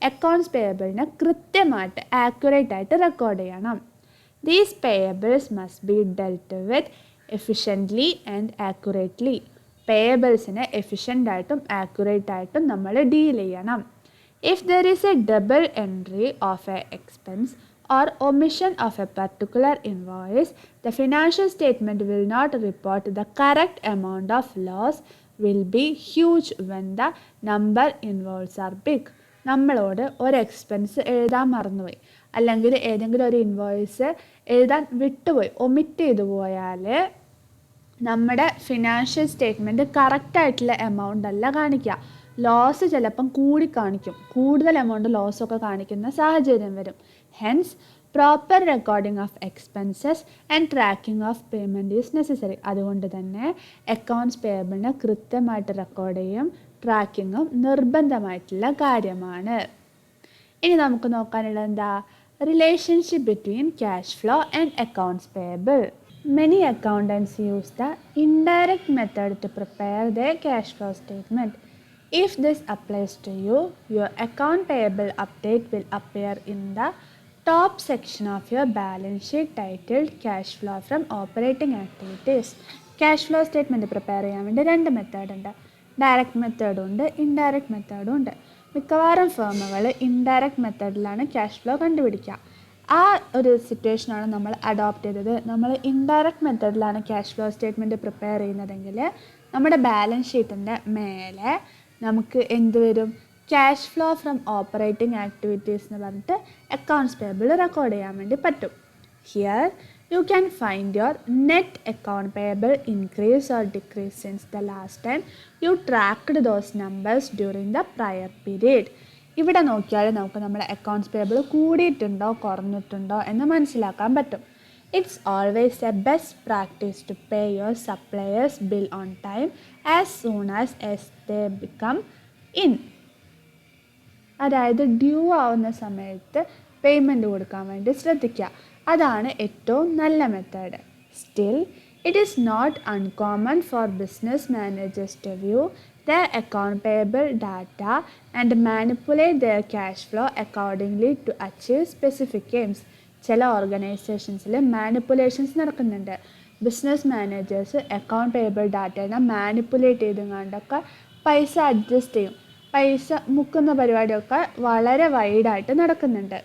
accounts പേയബിളിനെ കൃത്യമായിട്ട് accurate ആയിട്ട് record ചെയ്യണം. These payables must be dealt with efficiently and accurately. പേയബിൾസിനെ എഫിഷ്യൻ്റായിട്ടും accurate ആയിട്ടും നമ്മൾ deal ചെയ്യണം. If there is a double entry of an expense or omission of a particular invoice, the financial statement will not report the correct amount of loss will be huge when the number involves are big. നമ്മളോട് ഒരു expense എഴുതാൻ മറന്നുപോയി, അല്ലെങ്കിൽ ഏതെങ്കിലും ഒരു invoice എഴുതാൻ വിട്ടുപോയി, omit ചെയ്തു പോയാൽ നമ്മുടെ ഫിനാൻഷ്യൽ സ്റ്റേറ്റ്മെൻറ്റ് കറക്റ്റായിട്ടുള്ള എമൗണ്ട് അല്ല കാണിക്കുക. ലോസ് ചിലപ്പം കൂടി കാണിക്കും, കൂടുതൽ എമൗണ്ട് ലോസൊക്കെ കാണിക്കുന്ന സാഹചര്യം വരും. Hence proper recording of expenses and tracking of payment is necessary. അതുകൊണ്ട് തന്നെ അക്കൗണ്ട്സ് പേയബിളിനെ കൃത്യമായിട്ട് റെക്കോർഡ് ചെയ്യും ട്രാക്കിങ്ങും നിർബന്ധമായിട്ടുള്ള കാര്യമാണ്. ഇനി നമുക്ക് നോക്കാനുള്ളത് എന്താ? Relationship between cash flow and accounts payable. Many accountants use the indirect method to prepare their cash flow statement. If this applies to you, your account payable update will appear in the top section of your balance sheet titled Cash Flow from Operating Activities. Cash flow statement prepare ചെയ്യാൻ വേണ്ടി 2 method ഉണ്ട്. Direct മെത്തേഡും ഉണ്ട്, indirect മെത്തേഡും ഉണ്ട്. മിക്കവാറും ഫേമുകൾ indirect മെത്തേഡിലാണ് cash flow കണ്ടുപിടിക്കുക. ആ ഒരു സിറ്റുവേഷനാണ് നമ്മൾ അഡോപ്റ്റ് ചെയ്തത്. നമ്മൾ ഇൻഡയറക്റ്റ് മെത്തേഡിലാണ് ക്യാഷ് ഫ്ലോ സ്റ്റേറ്റ്മെൻറ്റ് പ്രിപ്പയർ ചെയ്യുന്നതെങ്കിൽ നമ്മുടെ ബാലൻസ് ഷീറ്റിൻ്റെ മേലെ നമുക്ക് എന്ത് വരും? Cash flow from operating activities എന്ന് പറഞ്ഞിട്ട് അക്കൗണ്ട്സ് പേയബിൾ റെക്കോർഡ് ചെയ്യാൻ വേണ്ടി പറ്റും. Here you can find your net account payable increase or decrease since the last time you tracked those numbers during the prior period. ഇവിടെ നോക്കിയാൽ നമുക്ക് നമ്മുടെ accounts payable കൂടിയിട്ടുണ്ടോ കുറഞ്ഞിട്ടുണ്ടോ എന്ന് മനസ്സിലാക്കാൻ പറ്റും. It's always a best practice to pay your suppliers bill on time as soon as they become in. അതായത് due ആവുന്ന സമയത്ത് പേയ്മെൻറ്റ് കൊടുക്കാൻ വേണ്ടി ശ്രദ്ധിക്കുക. അതാണ് ഏറ്റവും നല്ല method. Still it is not uncommon for business managers to view their account payable data and manipulate their cash flow accordingly to achieve specific aims. ചില ഓർഗനൈസേഷൻസിൽ മാനിപ്പുലേഷൻസ് നടക്കുന്നുണ്ട്. ബിസിനസ് മാനേജേഴ്സ് അക്കൗണ്ട് പേയബിൾ ഡാറ്റേനെ മാനിപ്പുലേറ്റ് ചെയ്തുകൊണ്ടൊക്കെ പൈസ adjust ചെയ്യും. പൈസ മുക്കുന്ന പരിപാടിയൊക്കെ വളരെ വൈഡായിട്ട് നടക്കുന്നുണ്ട്.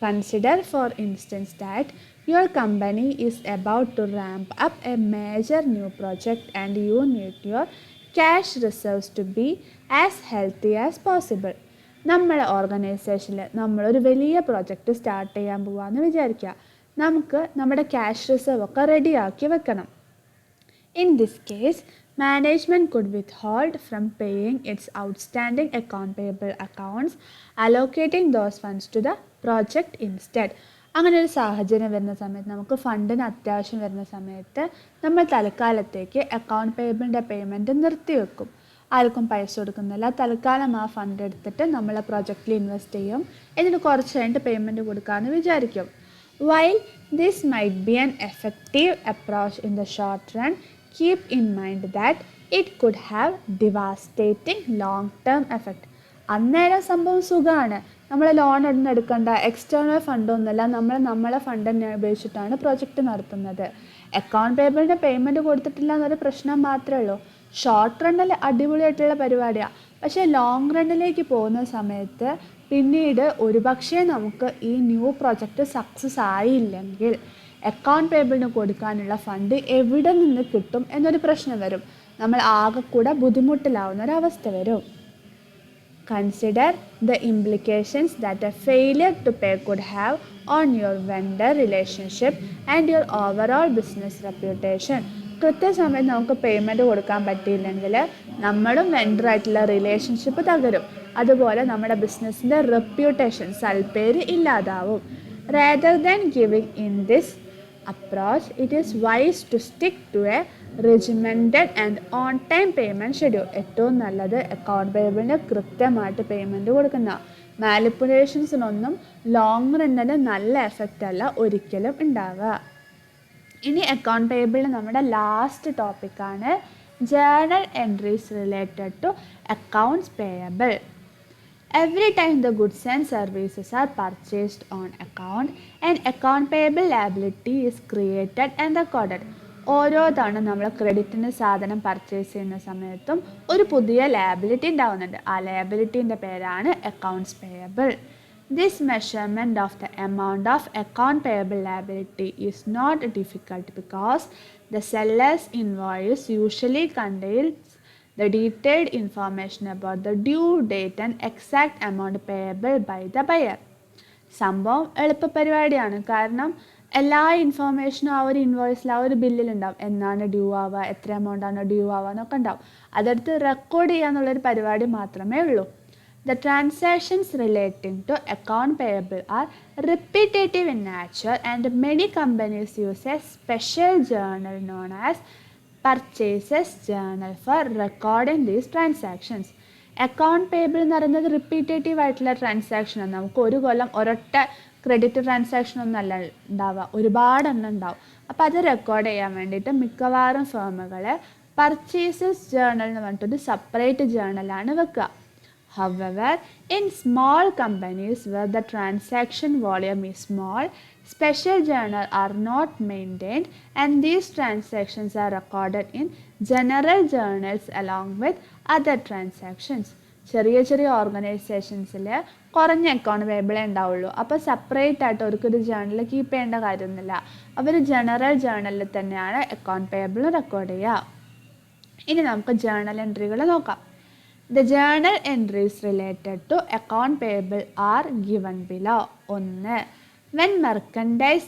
Consider for instance that your company is about to ramp up a major new project and you need your cash reserves to be as healthy as possible. നമ്മുടെ ഓർഗനൈസേഷനിൽ നമ്മളൊരു വലിയ പ്രൊജക്റ്റ് സ്റ്റാർട്ട് ചെയ്യാൻ പോവാമെന്ന് വിചാരിക്കുക. നമുക്ക് നമ്മുടെ ക്യാഷ് റിസർവ് ഒക്കെ റെഡിയാക്കി വെക്കണം. In this case management could withhold from paying its outstanding account payable accounts allocating those funds to the project instead. അങ്ങനെ ഒരു സാഹചര്യം വരുന്ന സമയത്ത്, നമുക്ക് ഫണ്ടിന് അത്യാവശ്യം വരുന്ന സമയത്ത് നമ്മൾ തൽക്കാലത്തേക്ക് അക്കൗണ്ട് പേയബിളിൻ്റെ പേയ്മെൻറ്റ് നിർത്തിവെക്കും. ആർക്കും പൈസ കൊടുക്കുന്നില്ല. തൽക്കാലം ആ ഫണ്ട് എടുത്തിട്ട് നമ്മൾ പ്രൊജക്റ്റിൽ ഇൻവെസ്റ്റ് ചെയ്യും. എന്നിട്ട് കുറച്ച് കഴിഞ്ഞിട്ട് പേയ്മെൻറ്റ് കൊടുക്കാമെന്ന് വിചാരിക്കും. While this might be an effective approach in the short run, keep in mind that it could have devastating long-term effect. അന്നേരം സംഭവം സുഖമാണ്, നമ്മൾ ലോൺ ഒന്നും എടുക്കണ്ട, എക്സ്റ്റേണൽ ഫണ്ടൊന്നുമല്ല, നമ്മളെ ഫണ്ട് തന്നെ ഉപയോഗിച്ചിട്ടാണ് പ്രൊജക്റ്റ് നടത്തുന്നത്. അക്കൗണ്ട് പേബിളിൻ്റെ പേയ്മെൻറ്റ് കൊടുത്തിട്ടില്ല എന്നൊരു പ്രശ്നം മാത്രമേ ഉള്ളൂ. ഷോർട്ട് റണ്ണിൽ അടിപൊളിയായിട്ടുള്ള പരിപാടിയാണ്. പക്ഷേ ലോങ് റണ്ണിലേക്ക് പോകുന്ന സമയത്ത് പിന്നീട് ഒരുപക്ഷെ നമുക്ക് ഈ ന്യൂ പ്രൊജക്റ്റ് സക്സസ് ആയില്ലെങ്കിൽ അക്കൗണ്ട് പേബിളിന് കൊടുക്കാനുള്ള ഫണ്ട് എവിടെ നിന്ന് കിട്ടും എന്നൊരു പ്രശ്നം വരും. നമ്മൾ ആകെ കൂടെ ബുദ്ധിമുട്ടിലാവുന്ന ഒരവസ്ഥ വരും. Consider the implications that a failure to pay could have on your vendor relationship and your overall business reputation. കൃത്യസമയത്ത് നമുക്ക് പേയ്മെൻറ്റ് കൊടുക്കാൻ പറ്റിയില്ലെങ്കിൽ നമ്മളും വെണ്ടറായിട്ടുള്ള റിലേഷൻഷിപ്പ് തകരും. അതുപോലെ നമ്മുടെ ബിസിനസ്സിൻ്റെ റെപ്യൂട്ടേഷൻ, സൽപ്പേര് ഇല്ലാതാവും. Rather than giving in this approach, it is wise to stick to a regimented and on-time payment schedule. ഏറ്റവും നല്ലത് അക്കൗണ്ട് പേബിളിന് കൃത്യമായിട്ട് പേയ്മെൻറ്റ് കൊടുക്കുന്ന. മാനിപ്പുലേഷൻസിനൊന്നും ലോങ് റണ്ണിൽ നല്ല എഫക്റ്റ് അല്ല ഒരിക്കലും ഉണ്ടാവുക. ഇനി അക്കൗണ്ട് പേബിളിൽ നമ്മുടെ ലാസ്റ്റ് ടോപ്പിക്കാണ് journal entries related to accounts payable. Every time the goods and services are purchased on account, an account payable liability is created and recorded. ഓരോ തവണ നമ്മൾ ക്രെഡിറ്റിന് സാധനം പർച്ചേസ് ചെയ്യുന്ന സമയത്തും ഒരു പുതിയ ലയബിലിറ്റി ഉണ്ടാവുന്നുണ്ട്. ആ ലയബിലിറ്റീൻ്റെ പേരാണ് accounts payable. This measurement of the amount of account payable liability is not difficult because the seller's invoice usually contains the detailed information about the due date and exact amount payable by the buyer. സംഭവം എളുപ്പ പരിപാടിയാണ്. കാരണം എല്ലാ ഇൻഫോർമേഷനും ആ ഒരു ഇൻവോയ്സിൽ, ആ ഒരു ബില്ലിലുണ്ടാവും. എന്നാണ് ഡ്യൂ ആവുക, എത്ര എമൗണ്ടാണ് ഡ്യൂ ആവുക എന്നൊക്കെ ഉണ്ടാവും. അതെടുത്ത് റെക്കോർഡ് ചെയ്യുക എന്നുള്ളൊരു പരിപാടി മാത്രമേ ഉള്ളൂ. The transactions relating to account payable are repetitive in nature and many companies use a special journal known as purchases journal for recording these transactions. Account payable എന്ന് പറയുന്നത് റിപ്പീറ്റേറ്റീവ് ആയിട്ടുള്ള ട്രാൻസാക്ഷനാണ്. നമുക്ക് ഒരു കൊല്ലം ഒരൊറ്റ ക്രെഡിറ്റ് ട്രാൻസാക്ഷൻ ഒന്നും അല്ല ഉണ്ടാവുക, ഒരുപാടെണ്ണം ഉണ്ടാവും. അപ്പോൾ അത് റെക്കോർഡ് ചെയ്യാൻ വേണ്ടിയിട്ട് മിക്കവാറും ഫേമുകൾ പർച്ചേസസ് ജേർണൽ എന്ന് പറഞ്ഞിട്ടൊരു സെപ്പറേറ്റ് ജേർണലാണ് വെക്കുക. However, in small companies where the transaction volume is small, special journals are not maintained and these transactions are recorded in general journals along with other transactions. ചെറിയ ചെറിയ ഓർഗനൈസേഷൻസിൽ കുറഞ്ഞ account പേബിളേ ഉണ്ടാവുള്ളൂ. അപ്പോൾ separate ആയിട്ട് അവർക്കൊരു ജേർണൽ കീപ്പ് ചെയ്യേണ്ട കാര്യമൊന്നുമില്ല. അവർ general ജേർണലിൽ തന്നെയാണ് അക്കൗണ്ട് പേബിൾ റെക്കോർഡ് ചെയ്യുക. ഇനി നമുക്ക് ജേർണൽ എൻട്രികൾ നോക്കാം. The journal entries related to account payable are given below. 1. When merchandise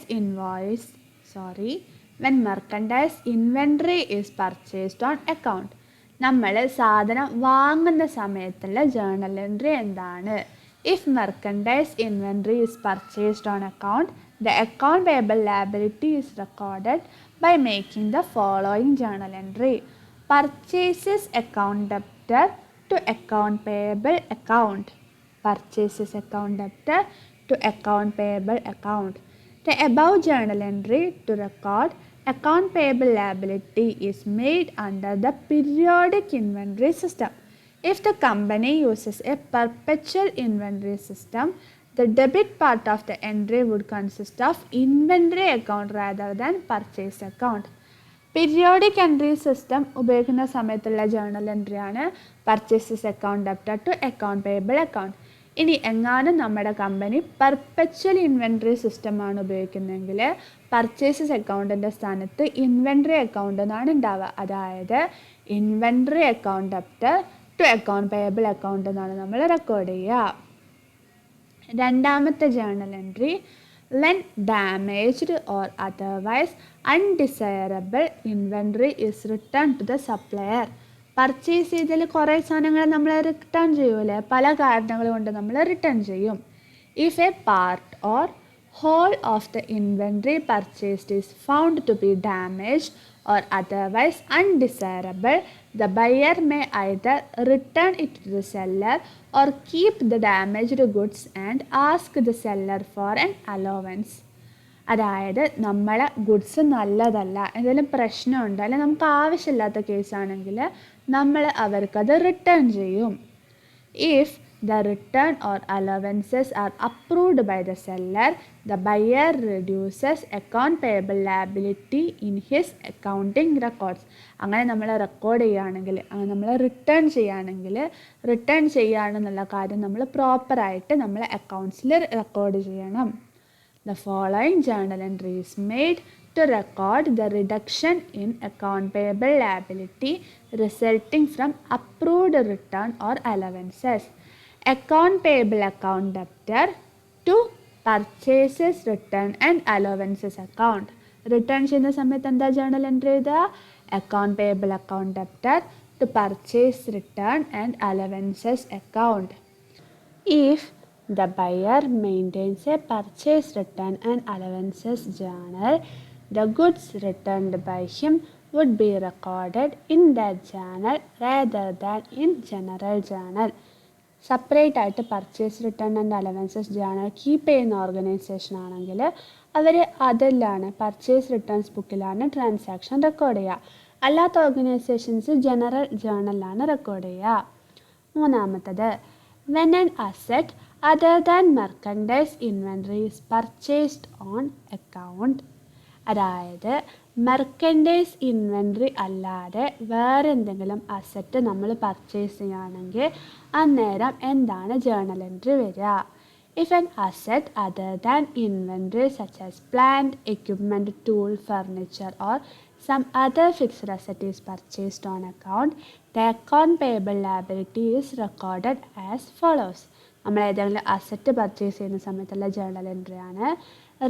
inventory is purchased on account. നമ്മൾ സാധനം വാങ്ങുന്ന സമയത്തുള്ള ജേർണൽ എൻട്രി എന്താണ്? If merchandise inventory is purchased on account, the account payable liability is recorded by making the following journal entry. Purchases account debtor to account payable account. Purchases account debtor to account payable account. The above journal entry to record account payable liability is made under the periodic inventory system. If the company uses a perpetual inventory system, the debit part of the entry would consist of inventory account rather than purchase account. Periodic entry system ഉപയോഗിക്കുന്ന സമയത്തുള്ള journal എൻട്രിയാണ് purchases account debtor to account payable account. ഇനി എങ്ങാനും നമ്മുടെ company perpetual inventory സിസ്റ്റമാണ് ഉപയോഗിക്കുന്നതെങ്കിൽ purchases അക്കൗണ്ടിൻ്റെ സ്ഥാനത്ത് ഇൻവെൻട്രി അക്കൗണ്ട് എന്നാണ് ഉണ്ടാവുക. അതായത് inventory account debtor to account payable account എന്നാണ് നമ്മൾ റെക്കോർഡ് ചെയ്യുക. രണ്ടാമത്തെ journal entry, when damaged or otherwise undesirable inventory is returned to the supplier. Purchase ചെയ്തതിൽ കുറേ സാധനങ്ങൾ നമ്മൾ റിട്ടേൺ ചെയ്യൂലേ, പല കാരണങ്ങൾ കൊണ്ട് നമ്മൾ റിട്ടേൺ ചെയ്യും. If a part or whole of the inventory purchased is found to be damaged or otherwise undesirable, the buyer may either return it to the seller or keep the damaged goods and ask the seller for an allowance. അതായത് നമ്മളെ goods നല്ലതല്ല, എന്തെങ്കിലും പ്രശ്നമുണ്ട് അല്ലെങ്കിൽ നമുക്ക് ആവശ്യമില്ലാത്ത കേസാണെങ്കിൽ നമ്മൾ അവർക്കത് റിട്ടേൺ ചെയ്യും. If the return or allowances are approved by the seller, the buyer reduces account payable liability in his accounting records. അങ്ങനെ നമ്മൾ റെക്കോർഡ് ചെയ്യുകയാണെങ്കിൽ, നമ്മൾ റിട്ടേൺ ചെയ്യുകയാണെന്നുള്ള കാര്യം നമ്മൾ പ്രോപ്പറായിട്ട് നമ്മൾ അക്കൗണ്ട്സിൽ റെക്കോർഡ് ചെയ്യണം. The following journal entry is made to record the reduction in account payable liability resulting from approved return or allowances. Account payable account debtor to purchases return and allowances account. Return ചെയ്യുന്ന സമയത്ത് എന്താ journal entry ചെയ്താൽ account payable account debtor to purchase return and allowances account. If the buyer maintains a purchase return and allowances journal, the goods returned by him would be recorded in that journal rather than in general journal. Separate ആയിട്ട് purchase return and allowances journal keep ചെയ്യുന്ന organisation ആണെങ്കിൽ അവർ അതിലാണ് purchase returns ബുക്കിലാണ് transaction record ചെയ്യുക. അല്ലാത്ത organisations general ജേണലിലാണ് record ചെയ്യുക. മൂന്നാമത്തത്, when an asset other than merchandise inventory is purchased on account. അതായത് മെർക്കൻഡൈസ് ഇൻവെൻട്രി അല്ലാതെ വേറെ എന്തെങ്കിലും അസറ്റ് നമ്മൾ പർച്ചേസ് ചെയ്യുകയാണെങ്കിൽ അന്നേരം എന്താണ് ജേണൽ എൻട്രി വരിക? If an asset other than inventory such as plant, equipment, tool, furniture or some other fixed asset is purchased on account, the account payable liability is recorded as follows. നമ്മൾ ഏതെങ്കിലും asset purchase ചെയ്യുന്ന സമയത്തുള്ള journal എൻട്രിയാണ്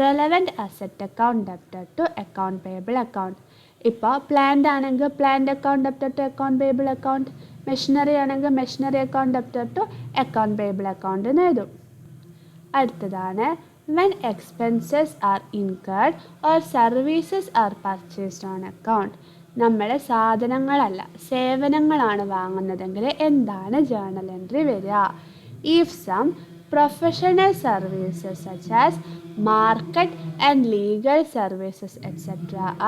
relevant asset account debtor to account payable account. ഇപ്പോൾ plant ആണെങ്കിൽ plant account debtor to account payable account, machinery ആണെങ്കിൽ machinery account debtor to account payable account എന്ന് എഴുതും. അടുത്തതാണ്, when expenses are incurred or services are purchased on account. നമ്മൾ സാധനങ്ങളല്ല സേവനങ്ങളാണ് വാങ്ങുന്നതെങ്കിൽ എന്താണ് journal entry വരിക? If some professional services such as market and legal services etc.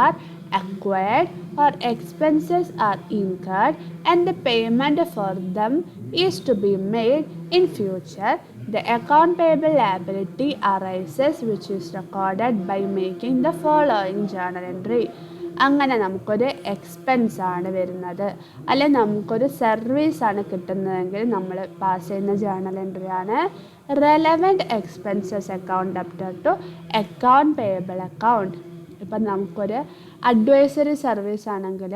are acquired or expenses are incurred and the payment for them is to be made in future, the account payable liability arises which is recorded by making the following journal entry. അങ്ങനെ നമുക്കൊരു expense ആണ് വരുന്നത്, അല്ലെങ്കിൽ നമുക്കൊരു സർവീസാണ് കിട്ടുന്നതെങ്കിൽ നമ്മൾ pass ചെയ്യുന്ന journal എൻട്രിയാണ് relevant expenses account debtor to account payable account. ഇപ്പം നമുക്കൊരു അഡ്വൈസറി സർവീസ് ആണെങ്കിൽ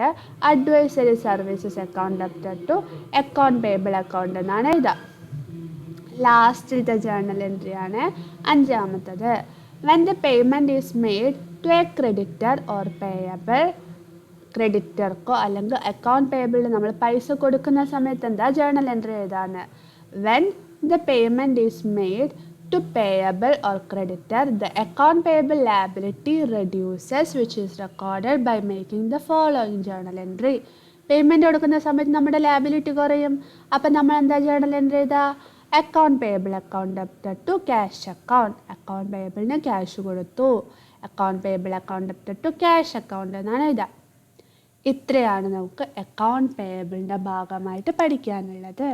advisory services account debtor to account payable account എന്നാണ് എഴുതുക. ലാസ്റ്റിലത്തെ ജേണൽ എൻട്രിയാണ് അഞ്ചാമത്തത്, when the payment is made to a creditor or payable. ക്രെഡിറ്റർക്കോ അല്ലെങ്കിൽ account പേയബിളിൽ നമ്മൾ പൈസ കൊടുക്കുന്ന സമയത്ത് എന്താ ജേണൽ എൻട്രി എഴുതാന്ന്? when the payment is made to payable or creditor, the account payable liability reduces which is recorded by making the following journal entry. Payment കൊടുക്കുന്ന സമയത്ത് നമ്മുടെ ലാബിലിറ്റി കുറയും. അപ്പം നമ്മൾ എന്താ ജേണൽ എൻട്രി ചെയ്താ? Account payable account debtor to cash account. Account പേയബിളിന് cash കൊടുത്തു, account payable account debtor to cash account എന്നാണ് എഴുതുക. ഇത്രയാണ് നമുക്ക് അക്കൗണ്ട് പേയബിളിൻ്റെ ഭാഗമായിട്ട് പഠിക്കാനുള്ളത്.